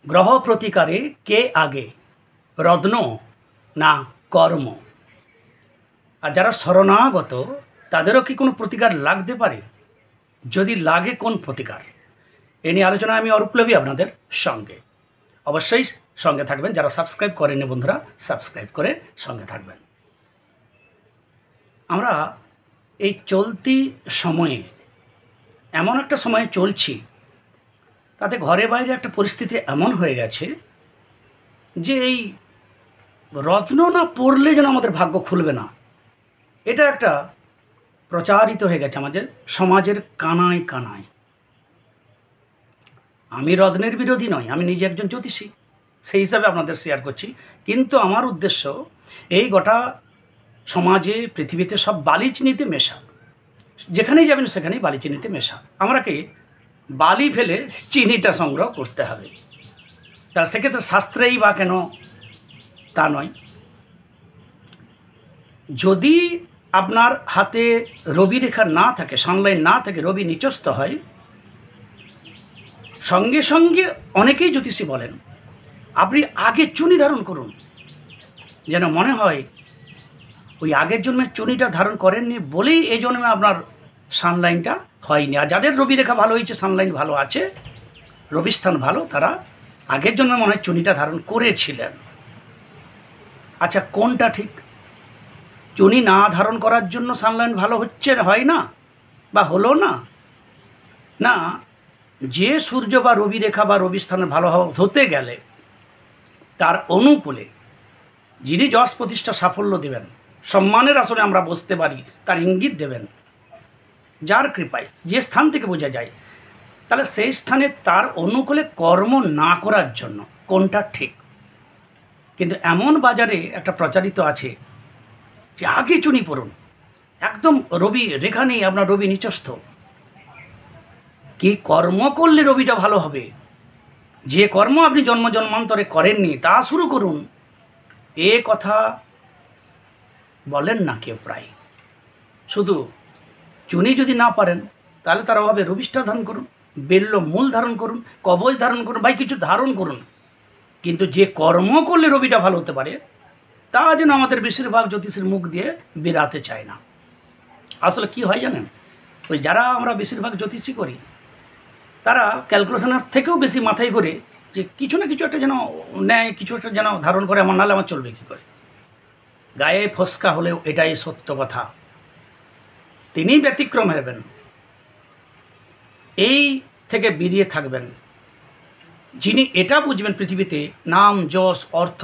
গ্রহ প্রতিকারে কে আগে, রত্ন না কর্ম? আর যারা শরণাগত তাদেরও কি কোনো প্রতিকার লাগতে পারে? যদি লাগে, কোন প্রতিকার? এ নিয়ে আলোচনা আমি অরূপলবী আপনাদের সঙ্গে। অবশ্যই সঙ্গে থাকবেন। যারা সাবস্ক্রাইব করেনি বন্ধুরা, সাবস্ক্রাইব করে সঙ্গে থাকবেন। আমরা এই চলতি সময়ে এমন একটা সময়ে চলছি, তাতে ঘরে বাইরে একটা পরিস্থিতি এমন হয়ে গেছে যে এই রত্ন না পড়লে যেন আমাদের ভাগ্য খুলবে না, এটা একটা প্রচারিত হয়ে গেছে আমাদের সমাজের কানায় কানায়। আমি রত্নের বিরোধী নই, আমি নিজে একজন জ্যোতিষী, সেই হিসাবে আপনাদের শেয়ার করছি। কিন্তু আমার উদ্দেশ্য এই গোটা সমাজে, পৃথিবীতে সব বালিচিনিতে মেশা। যেখানেই যাবেন সেখানেই বালিচিনিতে মেশা। আমরাকে বালি ফেলে চিনিটা সংগ্রহ করতে হবে। তার সেক্ষেত্রে শাস্ত্রেই বা কেন তা নয়। যদি আপনার হাতে রবি রেখা না থাকে, সানলাইন না থাকে, রবি নিচস্থ হয়, সঙ্গে সঙ্গে অনেকেই জ্যোতিষী বলেন আপনি আগে চুনি ধারণ করুন, যেন মনে হয় ওই আগের জন্মে চুনিটা ধারণ করেননি বলেই এই জন্মে আপনার সানলাইনটা হয়নি। আর যাদের রবি রেখা ভালো হয়েছে, সানলাইন ভালো আছে, রবিস্থান ভালো, তারা আগের জন্মে মনে হয় চুনিটা ধারণ করেছিলেন। আচ্ছা, কোনটা ঠিক? চুনি না ধারণ করার জন্য সানলাইন ভালো হচ্ছে, হয় না বা হলো না? না, যে সূর্য বা রবি রেখা বা রবিস্থানে ভালো হতে গেলে তার অনুকূলে যিনি যশ প্রতিষ্ঠা সাফল্য দেবেন, সম্মানের আসনে আমরা বসতে পারি, তার ইঙ্গিত দেবেন, যার কৃপায় যে স্থান থেকে বোঝা যায়, তাহলে সেই স্থানে তার অনুকূলে কর্ম না করার জন্য কোনটা ঠিক? কিন্তু এমন বাজারে একটা প্রচারিত আছে যে আগে চুনি পড়ুন, একদম রবি রেখা নেই, আপনার রবি নিচস্থ। কি কর্ম করলে রবিটা ভালো হবে? যে কর্ম আপনি জন্ম জন্মান্তরে করেননি তা শুরু করুন, এ কথা বলেন না কেউ প্রায়। শুধু চুনি যদি না পারেন তাহলে তার অভাবে রবিষ্ঠা ধারণ করুন, বেল্ল মূল ধারণ করুন, কবচ ধারণ করুন, ভাই কিছু ধারণ করুন। কিন্তু যে কর্ম করলে রবিটা ভালো হতে পারে তা যেন আমাদের বেশিরভাগ জ্যোতিষের মুখ দিয়ে বেরাতে চায় না। আসলে কি হয় জানেন, ওই যারা আমরা বেশিরভাগ জ্যোতিষী করি তারা ক্যালকুলেশনের থেকেও বেশি মাথায় করে যে কিছু না কিছু একটা যেন নেয়, কিছু একটা যেন ধারণ করে, আমার নাহলে আমার চলবে কী করে। গায়ে ফসকা হলেও এটাই সত্য কথা, তিনি ব্যতিক্রম হবেন, এই থেকে বেরিয়ে থাকবেন। যিনি এটা বুঝবেন পৃথিবীতে নাম যশ অর্থ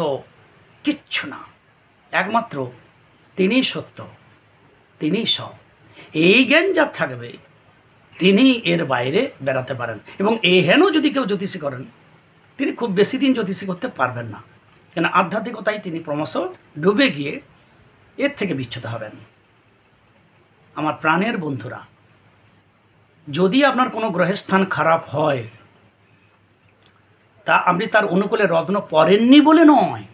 কিচ্ছু না, একমাত্র তিনিই সত্য, তিনিই সব, এই জ্ঞান যার থাকবে তিনি এর বাইরে বেড়াতে পারেন। এবং হেন যদি কেউ জ্যোতিষী করেন তিনি খুব বেশি দিন জ্যোতিষী করতে পারবেন না, কেন আধ্যাত্মিকতায় তিনি ক্রমশ ডুবে গিয়ে এর থেকে বিচ্যুত হবেন। আমার প্রাণের বন্ধুরা, যদি আপনার কোনো গ্রহের স্থান খারাপ হয় তা আপনি তার অনুকূলে রত্ন পড়েননি বলে নয়,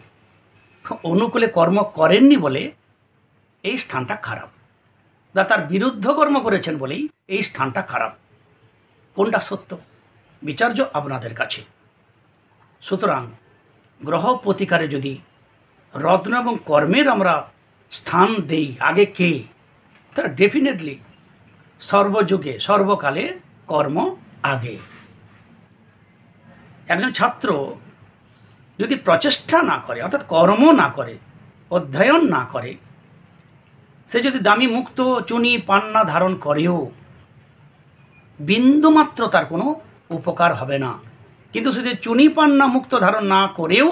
অনুকূলে কর্ম করেননি বলে এই স্থানটা খারাপ, বা তার বিরুদ্ধ কর্ম করেছেন বলেই এই স্থানটা খারাপ। কোনটা সত্য বিচার্য আপনাদের কাছে। সুতরাং গ্রহ প্রতিকারে যদি রত্ন এবং কর্মের আমরা স্থান দেই আগে কে, তারা ডেফিনেটলি সর্বযুগে সর্বকালে কর্ম আগে। একজন ছাত্র যদি প্রচেষ্টা না করে, অর্থাৎ কর্ম না করে, অধ্যয়ন না করে, সে যদি দামি মুক্ত চুনি পান্না ধারণ করেও বিন্দুমাত্র তার কোনো উপকার হবে না। কিন্তু সে যদি চুনি পান্না মুক্ত ধারণ না করেও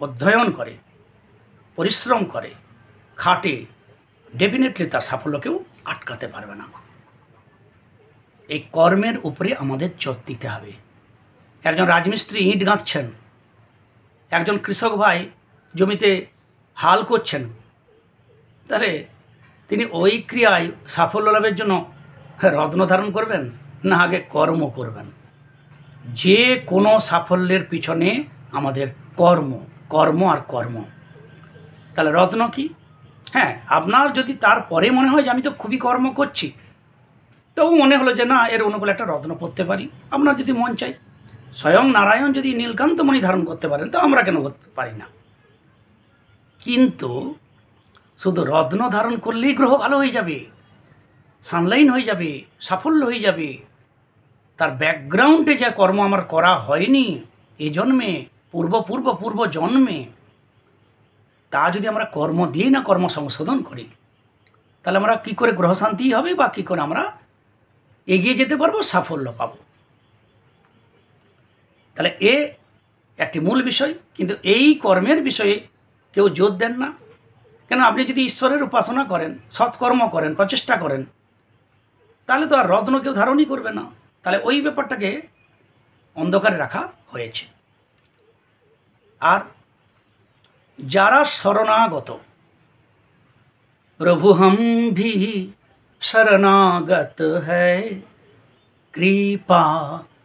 অধ্যয়ন করে, পরিশ্রম করে, খাটে, ডেফিনেটলি তার সাফল্যকেও আটকাতে পারবে না। এই কর্মের উপরে আমাদের জোর দিতে হবে। একজন রাজমিস্ত্রি ইট গাঁথছেন, একজন কৃষক ভাই জমিতে হাল করছেন, তাহলে তিনি ওই ক্রিয়ায় সাফল্য লাভের জন্য রত্ন ধারণ করবেন না আগে কর্ম করবেন? যে কোনো সাফল্যের পিছনে আমাদের কর্ম, কর্ম আর কর্ম। তাহলে রত্ন কি? হ্যাঁ, আপনার যদি তারপরে মনে হয় যে আমি তো খুবই কর্ম করছি, তবু মনে হলো যে না, এর অনুকূলে একটা রত্ন পড়তে পারি, আপনার যদি মন চাই, স্বয়ং নারায়ণ যদি নীলকান্তমণি ধারণ করতে পারেন তো আমরা কেন করতে পারি না? কিন্তু শুধু রত্ন ধারণ করলেই গ্রহ ভালো হয়ে যাবে, সানলাইন হয়ে যাবে, সাফল্য হয়ে যাবে, তার ব্যাকগ্রাউন্ডে যে কর্ম আমার করা হয়নি এই জন্মে, পূর্ব জন্মে, তা যদি আমরা কর্ম দিয়ে না কর্ম সংশোধন করি, তাহলে আমরা কী করে গ্রহ শান্তি হবে বা কী করে আমরা এগিয়ে যেতে পারবো, সাফল্য পাব? তাহলে একটি মূল বিষয়। কিন্তু এই কর্মের বিষয়ে কেউ জোর দেন না। কেন? আপনি যদি ঈশ্বরের উপাসনা করেন, সৎকর্ম করেন, প্রচেষ্টা করেন, তাহলে তো আর রত্ন কেউ ধারণই করবে না। তাহলে ওই ব্যাপারটাকে অন্ধকারে রাখা হয়েছে। আর যারা শরণাগত, প্রভু হম ভি শরণাগত হ্যায়, কৃপা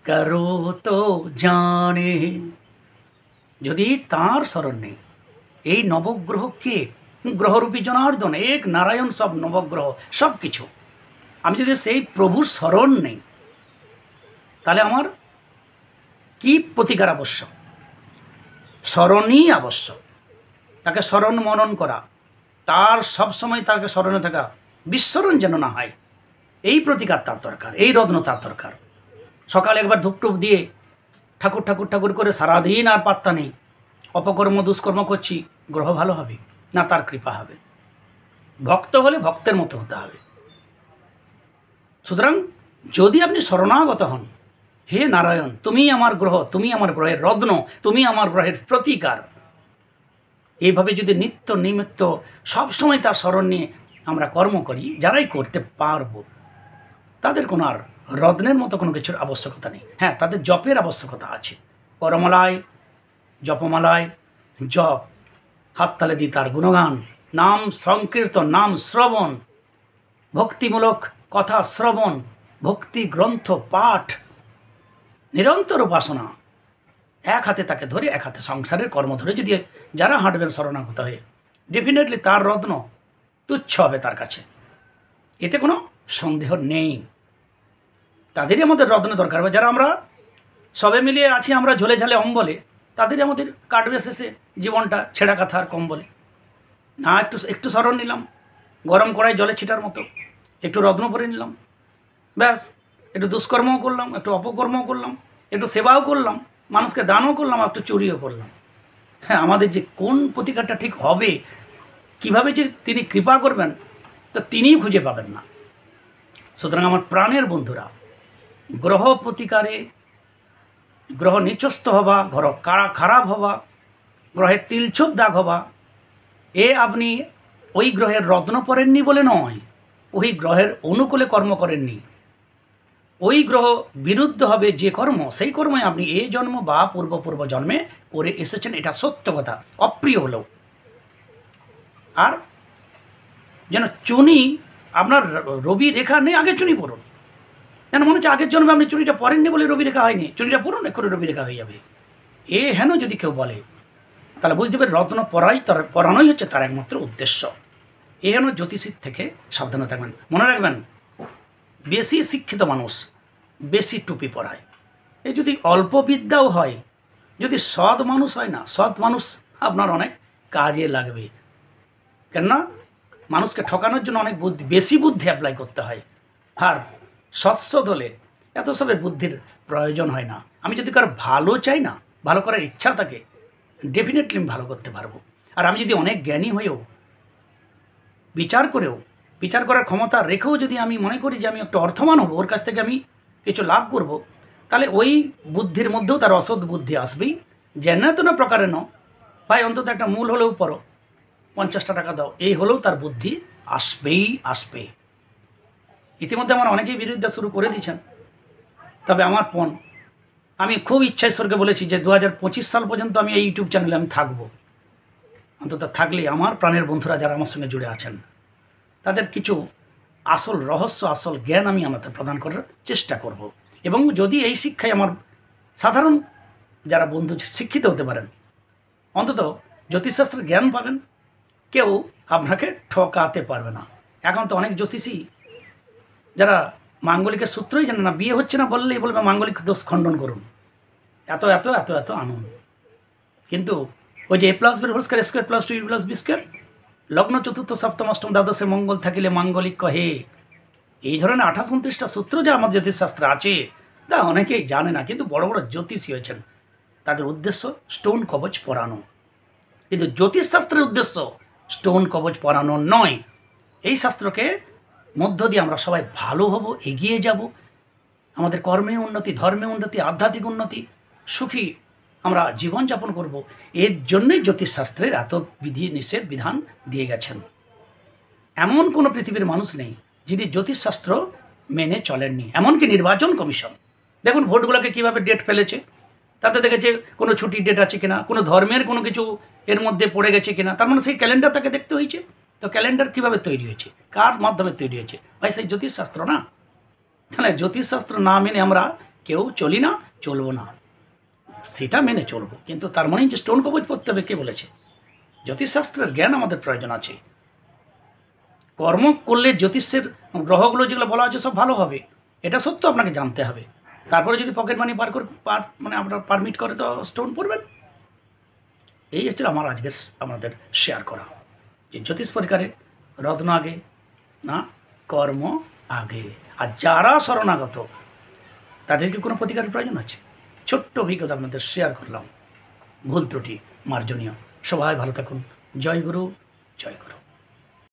করো তো জানে, যদি তাঁর শরণ নেই, এই নবগ্রহ কে? গ্রহরূপী জনার্দন, এক নারায়ণ, সব নবগ্রহ, সব কিছু। আমি যদি সেই প্রভুর শরণ নেই, তাহলে আমার কি প্রতিকার আবশ্যক? স্মরণই আবশ্যক। তাকে স্মরণ মনন করা, তার সবসময় তাকে স্মরণে থাকা, বিস্মরণ যেন না হয়, এই প্রতিকার তার দরকার, এই রত্ন তার দরকার। সকালে একবার ধূপটুপ দিয়ে ঠাকুর ঠাকুর ঠাকুর করে সারাদিন আর পাত্তা নেই, অপকর্ম দুষ্কর্ম করছি, গ্রহ ভালো হবে না? তার কৃপা হবে। ভক্ত হলে ভক্তের মতো হতে হবে। সুতরাং যদি আপনি শরণাগত হন, হে নারায়ণ, তুমি আমার গ্রহ, তুমি আমার গ্রহের রত্ন, তুমি আমার গ্রহের প্রতিকার, এইভাবে যদি নিত্য নিমিত্ত সবসময় তার স্মরণ নিয়ে আমরা কর্ম করি, যারাই করতে পারবো, তাদের কোনো আর রত্নের মতো কোনো কিছুর আবশ্যকতা নেই। হ্যাঁ, তাদের জপের আবশ্যকতা আছে। করমালায়, জপমালায় জপ, হাততালে দিই তার গুণগান, নাম সংকীর্তন, নাম শ্রবণ, ভক্তিমূলক কথা শ্রবণ, ভক্তি গ্রন্থ পাঠ, নিরন্তর উপাসনা, এক হাতে তাকে ধরে এক হাতে সংসারের কর্ম ধরে যদি যারা হাঁটবেন শরণাগত হয়ে, ডেফিনেটলি তার রত্ন তুচ্ছ হবে তার কাছে, এতে কোনো সন্দেহ নেই। তাদেরই আমাদের রত্ন দরকার হবে। যারা আমরা সবে মিলিয়ে আছি, আমরা ঝোলে ঝালে অম্বলে, তাদেরই আমাদের কাটবে শেষে জীবনটা ছেঁড়া কাঁথার কম্বলে। না একটু স্মরণ নিলাম, গরম কড়াই জলে ছিটার মতো, একটু রত্ন পরে নিলাম, ব্যাস, একটু দুষ্কর্মও করলাম, একটু অপকর্মও করলাম, একটু সেবাও করলাম, মানুষকে দানও করলাম, একটু চুরিও করলাম। হ্যাঁ, আমাদের যে কোন প্রতিকারটা ঠিক হবে, কিভাবে যে তিনি কৃপা করবেন, তা তিনিই খুঁজে পাবেন না। সুতরাং আমার প্রাণের বন্ধুরা, গ্রহ প্রতিকারে, গ্রহ নিচস্থ হওয়া, গ্রহ খারাপ হওয়া, গ্রহের তিলছোপ দাগ হওয়া, আপনি ওই গ্রহের রত্ন পড়েননি বলে নয়, ওই গ্রহের অনুকূলে কর্ম করেননি। ওই গ্রহ বিরুদ্ধ হবে যে কর্ম, সেই কর্মই আপনি এ জন্ম বা পূর্ব জন্মে করে এসেছেন, এটা সত্য কথা, অপ্রিয় হলেও। আর যেন চুনি, আপনার রবি রেখা নেই, আগে চুনি পড়ুন। যেন মনে হচ্ছে আগের জন্মে আপনি চুনিটা পড়েননি বলে রবি রেখা হয়নি, চুনিটা পড়ুন, করে রবি রেখা হয়ে যাবে। হেন যদি কেউ বলে, তাহলে বুঝতে হবে রত্ন পড়ানোই হচ্ছে তার একমাত্র উদ্দেশ্য। হেন জ্যোতিষীর থেকে সাবধানে থাকবেন। মনে রাখবেন, বেশি শিক্ষিত মানুষ বেশি টুপি পরায়। এই যদি অল্প বিদ্যাও হয়, যদি সৎ মানুষ হয় না, সৎ মানুষ আপনার অনেক কাজে লাগবে। কেননা মানুষকে ঠকানোর জন্য অনেক বেশি বুদ্ধি অ্যাপ্লাই করতে হয়। আর সৎসৎ হলে এত সবের বুদ্ধির প্রয়োজন হয় না। আমি যদি কারো ভালো চাই না, ভালো করার ইচ্ছা থাকে, ডেফিনেটলি আমি ভালো করতে পারবো। আর আমি যদি অনেক জ্ঞানী হয়েও, বিচার করার ক্ষমতা রেখেও যদি আমি মনে করি যে আমি একটু অর্থমান হব, ওর কাছ থেকে আমি কিছু লাভ করব, তাহলে ওই বুদ্ধির মধ্যেও তার অসৎ বুদ্ধি আসবেই। যেন তেন প্রকারে ভাই অন্তত একটা মূল হলেও পড়ো, 50টা টাকা দাও, এই হলেও তার বুদ্ধি আসবে। ইতিমধ্যে আমার অনেকেই বিরোধিতা শুরু করে দিয়েছেন। তবে আমার আমি খুব ইচ্ছা ঈশ্বরকে বলেছি যে 2025 সাল পর্যন্ত আমি এই ইউটিউব চ্যানেলে আমি থাকবো। অন্তত থাকলে আমার প্রাণের বন্ধুরা যারা আমার সঙ্গে জুড়ে আছেন, তাদের কিছু আসল রহস্য, আসল জ্ঞান আমি আমাদের প্রদান করার চেষ্টা করব। এবং যদি এই শিক্ষায় আমার সাধারণ যারা বন্ধু শিক্ষিত হতে পারেন, অন্তত জ্যোতিষশাস্ত্রের জ্ঞান পাবেন, কেউ আপনাকে ঠকাতে পারবে না। এখন তো অনেক জ্যোতিষী যারা মাঙ্গলিকের সূত্রই জানে না, বিয়ে হচ্ছে না বললেই বলবে মাঙ্গলিক দোষ খণ্ডন করুন। এত এত এত এত আনুন। কিন্তু ওই যে a plus b whole square square plus two b plus b square, লগ্ন চতুর্থ সপ্তম অষ্টম দ্বাদশে মঙ্গল থাকিলে মাঙ্গলিক কহে, এই ধরনের 28-29টা সূত্র যা আমাদের জ্যোতিষশাস্ত্রে আছে তা অনেকেই জানে না, কিন্তু বড় বড় জ্যোতিষী হয়েছেন, তাদের উদ্দেশ্য স্টোন কবচ পরানো। কিন্তু জ্যোতিষশাস্ত্রের উদ্দেশ্য স্টোন কবচ পরানো নয়। এই শাস্ত্রকে মধ্য দিয়ে আমরা সবাই ভালো হব, এগিয়ে যাব, আমাদের কর্মে উন্নতি, ধর্মে উন্নতি, আধ্যাত্মিক উন্নতি, সুখী আমরা জীবনযাপন করব। এর জন্যই জ্যোতিষশাস্ত্রের এত বিধি নিষেধ বিধান দিয়ে গেছেন। এমন কোনো পৃথিবীর মানুষ নেই যিনি জ্যোতিষশাস্ত্র মেনে চলেননি, এমনকি নির্বাচন কমিশন দেখুন ভোটগুলোকে কীভাবে ডেট ফেলেছে, তাতে দেখেছে কোনো ছুটির ডেট আছে কিনা, কোনো ধর্মের কোনো কিছু এর মধ্যে পড়ে গেছে কিনা, তার মানে সেই ক্যালেন্ডার তাকে দেখতে হয়েছে। তো ক্যালেন্ডার কীভাবে তৈরি হয়েছে, কার মাধ্যমে তৈরি হয়েছে? ভাই সেই জ্যোতিষশাস্ত্র না। তাহলে জ্যোতিষশাস্ত্র না মেনে আমরা কেউ চলি না, চলবো না, সেটা মেনে চলবো। কিন্তু তার মানে যে স্টোন কবচ পড়তে হবে কে বলেছে? জ্যোতিষশাস্ত্রের জ্ঞান আমাদের প্রয়োজন আছে। কর্ম করলে জ্যোতিষের গ্রহগুলো যেগুলো বলা হচ্ছে সব ভালো হবে, এটা সত্য, আপনাকে জানতে হবে। তারপরে যদি পকেট মানি মানে আপনার পারমিট করে তো স্টোন পড়বেন। এই হচ্ছে আমার আজকে আমাদের শেয়ার করা, যে জ্যোতিষ পরীক্ষারে রত্ন আগে না, কর্ম আগে। আর যারা শরণাগত তাদেরকে কোনো প্রতিকারের প্রয়োজন আছে? ছোট্ট অভিজ্ঞতা আপনাদের শেয়ার করলাম, ভুল ত্রুটি মার্জনীয়। সবাই ভালো থাকুন। জয় গুরু, জয় গুরু।